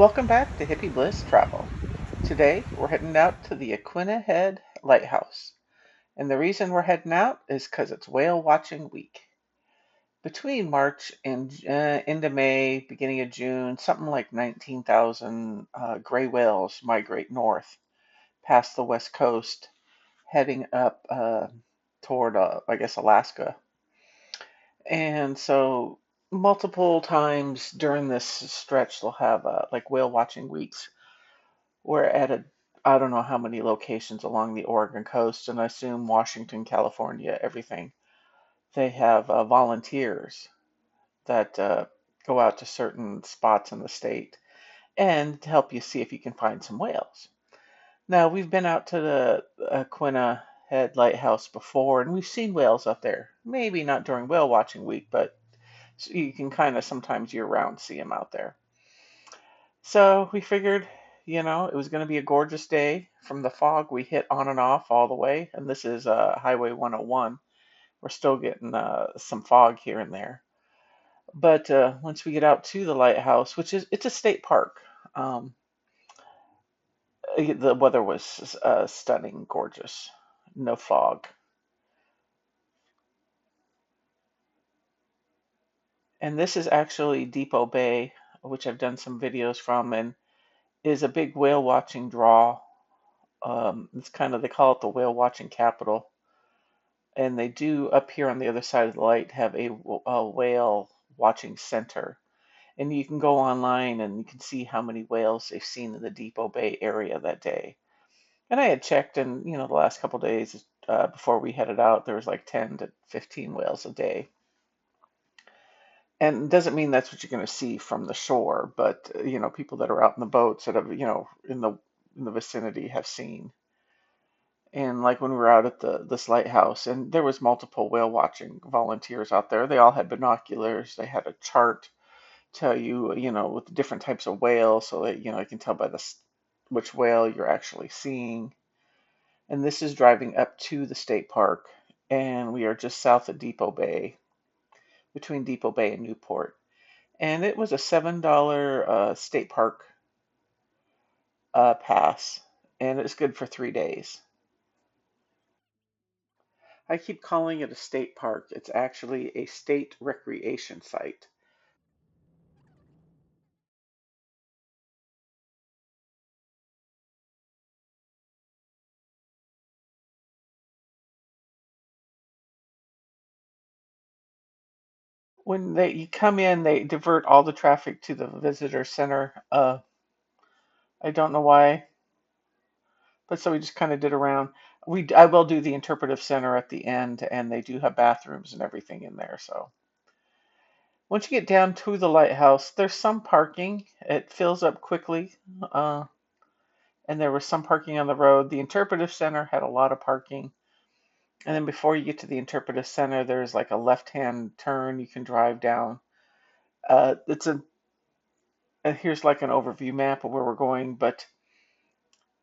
Welcome back to Hippie Bliss Travel. Today we're heading out to the Yaquina Head Lighthouse. And the reason we're heading out is because it's whale watching week. Between March and into May, beginning of June, something like 19,000 gray whales migrate north past the west coast, heading up toward, I guess, Alaska. And so multiple times during this stretch, they'll have like whale watching weeks. We're at I don't know how many locations along the Oregon coast, and I assume Washington, California, everything. They have volunteers that go out to certain spots in the state and to help you see if you can find some whales. Now, we've been out to the Aquina Head Lighthouse before, and we've seen whales up there. Maybe not during whale watching week, but you can kind of sometimes year round see them out there. So we figured, it was going to be a gorgeous day. From the fog, we hit on and off all the way, and this is Highway 101. We're still getting some fog here and there. But once we get out to the lighthouse, it's a state park, the weather was stunning, gorgeous, no fog. And this is actually Depot Bay, which I've done some videos from, and is a big whale watching draw. It's kind of, they call it the whale watching capital. And they do up here on the other side of the light have a whale watching center. And you can go online and you can see how many whales they've seen in the Depot Bay area that day. And I had checked, and the last couple days before we headed out, there was like 10 to 15 whales a day. And it doesn't mean that's what you're going to see from the shore, but people that are out in the boats that have in the vicinity have seen. And like when we were out at this lighthouse, and there was multiple whale watching volunteers out there. They all had binoculars. They had a chart tell you, with the different types of whales, so that you can tell by which whale you're actually seeing. And this is driving up to the state park, and we are just south of Depot Bay, between Depot Bay and Newport. And it was a $7 state park pass, and it's good for 3 days. I keep calling it a state park. It's actually a state recreation site. When you come in, they divert all the traffic to the visitor center. I don't know why, but so we just kind of did around. I will do the interpretive center at the end, and they do have bathrooms and everything in there. So once you get down to the lighthouse, there's some parking. It fills up quickly, and there was some parking on the road. The interpretive center had a lot of parking. And then before you get to the interpretive center, there's like a left-hand turn you can drive down. It's here's like an overview map of where we're going, but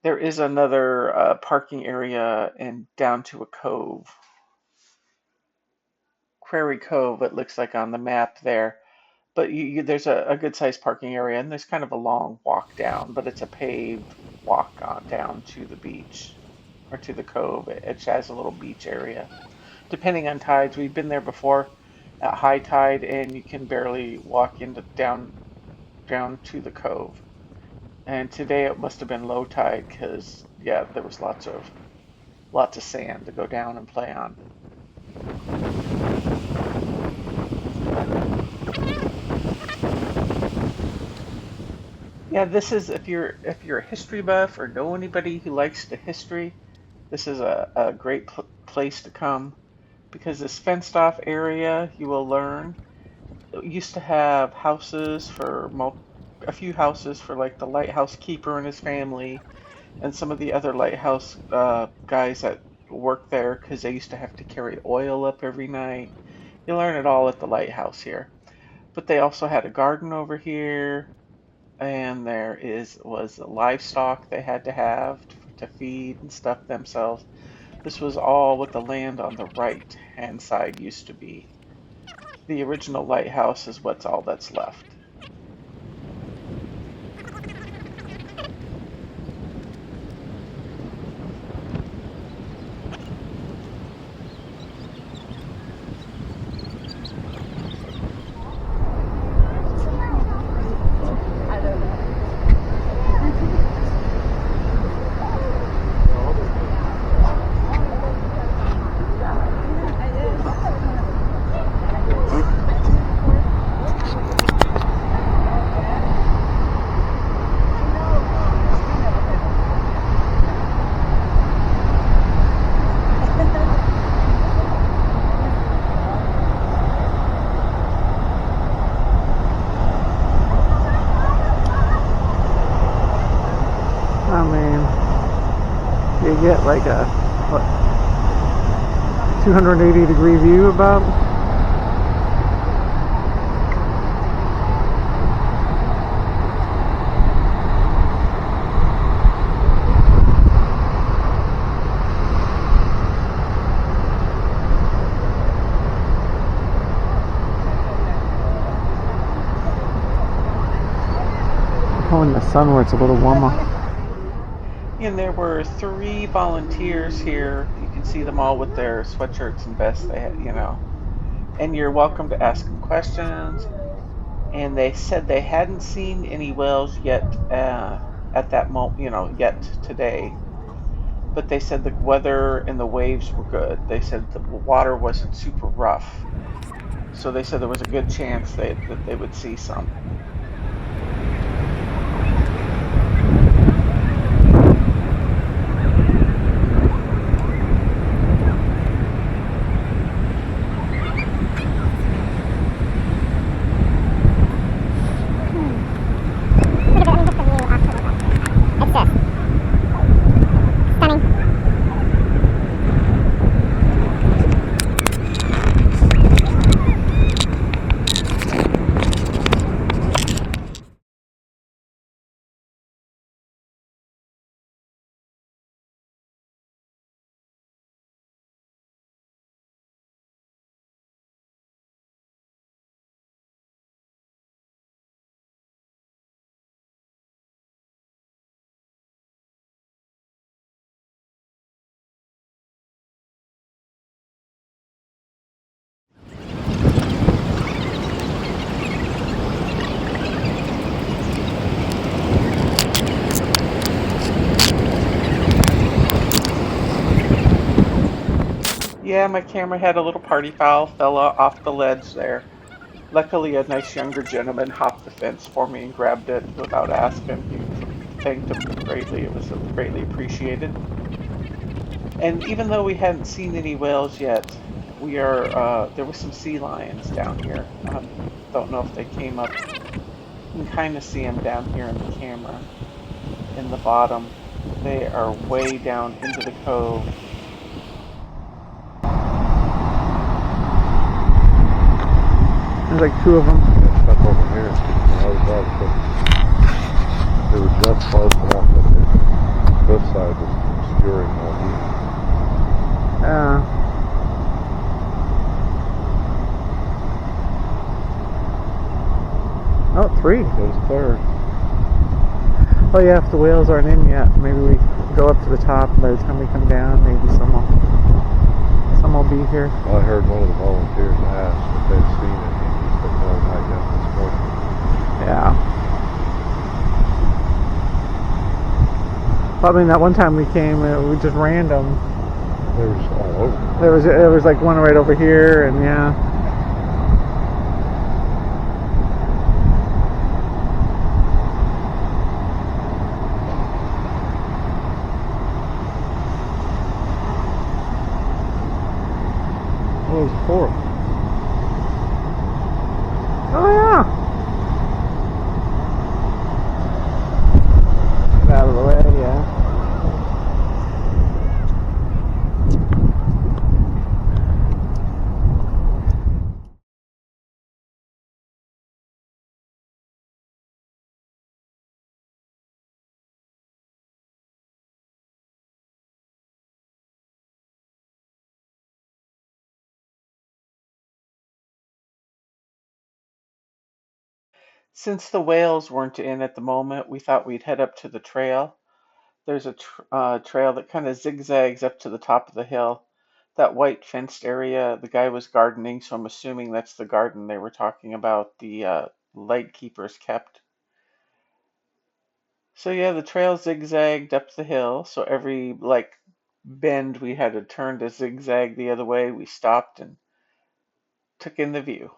there is another parking area and down to a cove, Quarry Cove. It looks like on the map there. But there's a good sized parking area, and there's kind of a long walk down, but it's a paved walk on down to the beach or to the cove. It has a little beach area. Depending on tides, we've been there before at high tide, and you can barely walk into down to the cove. And today it must have been low tide because yeah, there was lots of sand to go down and play on. Yeah, this is if you're a history buff or know anybody who likes the history, this is a great place to come because this fenced off area you will learn it used to have houses for a few houses for like the lighthouse keeper and his family and some of the other lighthouse guys that work there because they used to have to carry oil up every night. You learn it all at the lighthouse here. But they also had a garden over here, and was livestock they had to have to feed and stuff themselves. This was all what the land on the right hand side used to be. The original lighthouse is what's all that's left. get like a, what, 280-degree view about. Oh, in the sun where it's a little warmer. And there were 3 volunteers here. You can see them all with their sweatshirts and vests. They had, and you're welcome to ask them questions. And they said they hadn't seen any whales yet at that moment, yet today. But they said the weather and the waves were good. They said the water wasn't super rough. So they said there was a good chance that they would see some. Yeah, my camera had a little party foul, fell off the ledge there. Luckily, a nice younger gentleman hopped the fence for me and grabbed it without asking. He thanked him greatly. It was greatly appreciated. And even though we hadn't seen any whales yet, there were some sea lions down here. Don't know if they came up. You can kind of see them down here in the camera in the bottom. They are way down into the cove. There's like 2 of them. Yeah, stuck over here. They were just close enough that the cliffside was obscuring all view. Oh, 3. There's a third. Oh yeah, if the whales aren't in yet, maybe we go up to the top. By the time we come down, maybe some will be here. Well, I heard one of the volunteers ask if they'd seen it, and he said no, not yet this morning. Yeah. Well, I mean, that one time we came, we just random. They were just all over. There was like one right over here, and yeah. Oh, there's 4. Oh yeah. Get out of the way, yeah. Since the whales weren't in at the moment, we thought we'd head up to the trail. There's a trail that kind of zigzags up to the top of the hill. That white fenced area, the guy was gardening, so I'm assuming that's the garden they were talking about, the light keepers kept. So yeah, the trail zigzagged up the hill, so every bend we had to turn to zigzag the other way. We stopped and took in the view.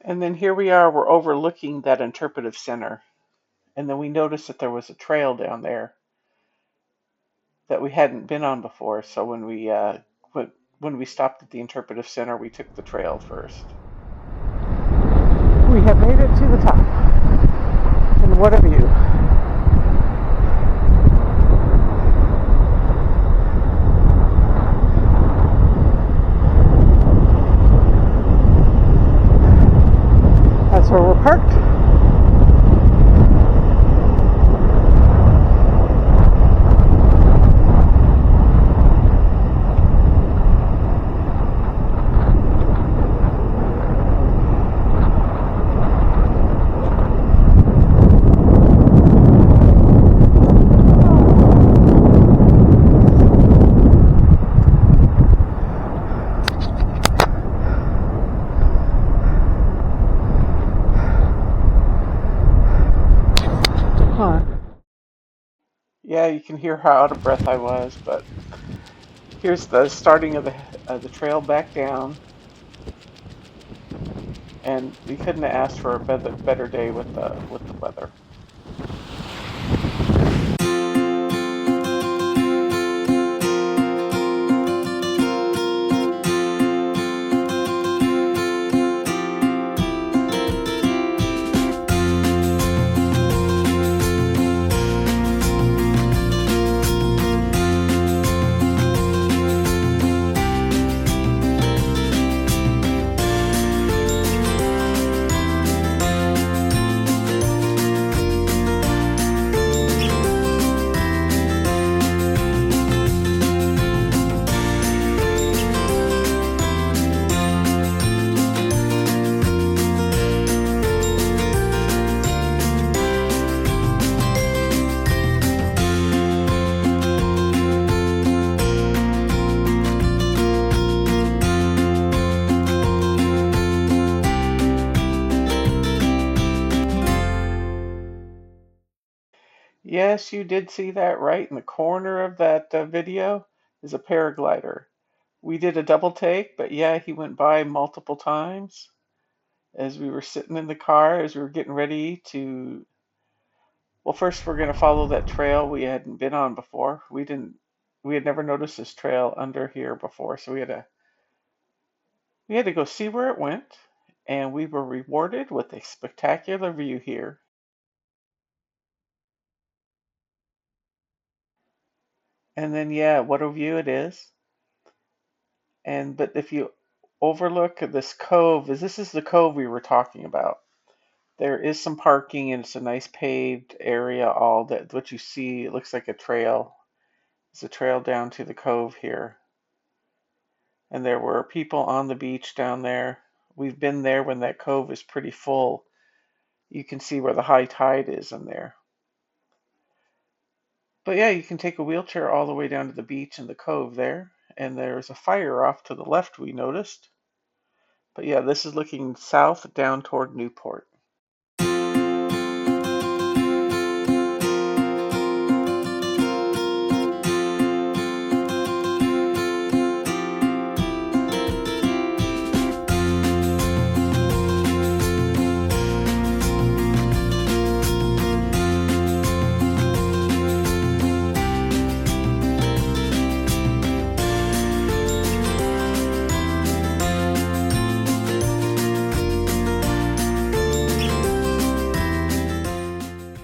And then here we are, we're overlooking that interpretive center. And then we noticed that there was a trail down there that we hadn't been on before. So when we stopped at the interpretive center, we took the trail first. We have made it to the top. And what a view. That's where we're parked. Yeah, you can hear how out of breath I was, but here's the starting of the trail back down, and we couldn't have asked for a better day with the weather. Yes, you did see that right in the corner of that video is a paraglider. We did a double take, but yeah, he went by multiple times as we were sitting in the car, as we were getting ready to. Well, first we're going to follow that trail we hadn't been on before. We had never noticed this trail under here before, so we had to go see where it went, and we were rewarded with a spectacular view here. And then yeah, what a view it is. And but if you overlook this cove, this is the cove we were talking about. There is some parking and it's a nice paved area. All that what you see, it looks like a trail. It's a trail down to the cove here. And there were people on the beach down there. We've been there when that cove is pretty full. You can see where the high tide is in there. But yeah, you can take a wheelchair all the way down to the beach and the cove there. And there's a fire off to the left, we noticed. But yeah, this is looking south down toward Newport.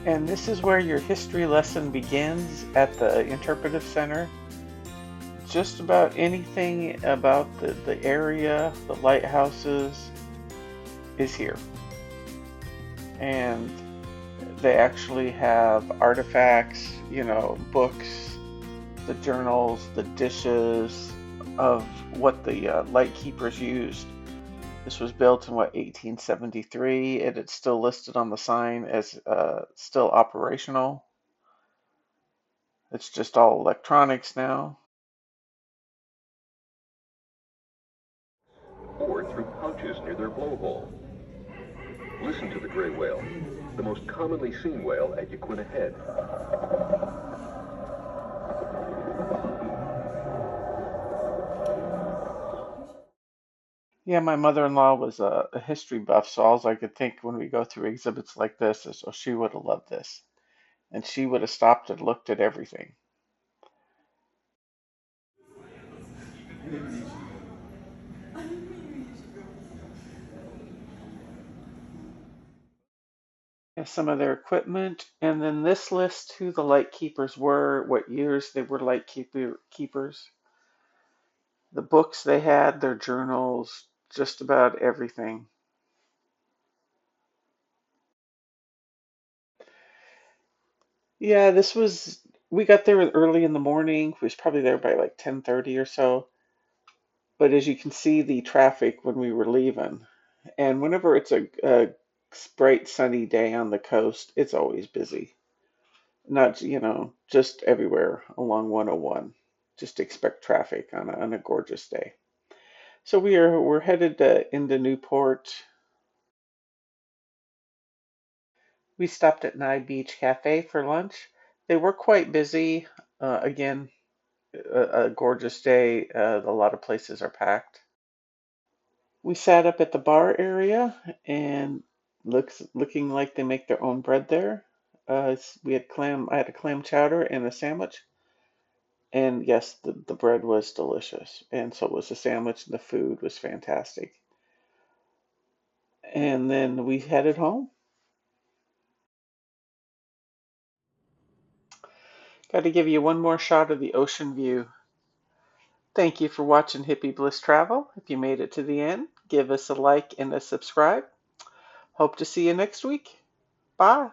And this is where your history lesson begins at the Interpretive Center. Just about anything about the area, the lighthouses, is here. And they actually have artifacts, books, the journals, the dishes of what the light keepers used. This was built in 1873, and it's still listed on the sign as still operational. It's just all electronics now. Or through pouches near their blowhole. Listen to the gray whale, the most commonly seen whale at Yaquina Head. Yeah, my mother-in-law was a history buff, so all I could think when we go through exhibits like this is, oh, she would have loved this. And she would have stopped and looked at everything. Yeah, some of their equipment, and then this lists who the light keepers were, what years they were keepers, the books they had, their journals, just about everything. Yeah, we got there early in the morning. We was probably there by like 10:30 or so. But as you can see, the traffic when we were leaving, and whenever it's a bright sunny day on the coast, it's always busy. Not, just everywhere along 101. Just expect traffic on a gorgeous day. So we're headed into Newport. We stopped at Nye Beach Cafe for lunch. They were quite busy. Again, a gorgeous day. A lot of places are packed. We sat up at the bar area and looking like they make their own bread there. We had clam. I had a clam chowder and a sandwich. And yes, the bread was delicious, and so was the sandwich. And the food was fantastic. And then we headed home. Got to give you one more shot of the ocean view. Thank you for watching Hippie Bliss Travel. If you made it to the end, give us a like and a subscribe. Hope to see you next week. Bye.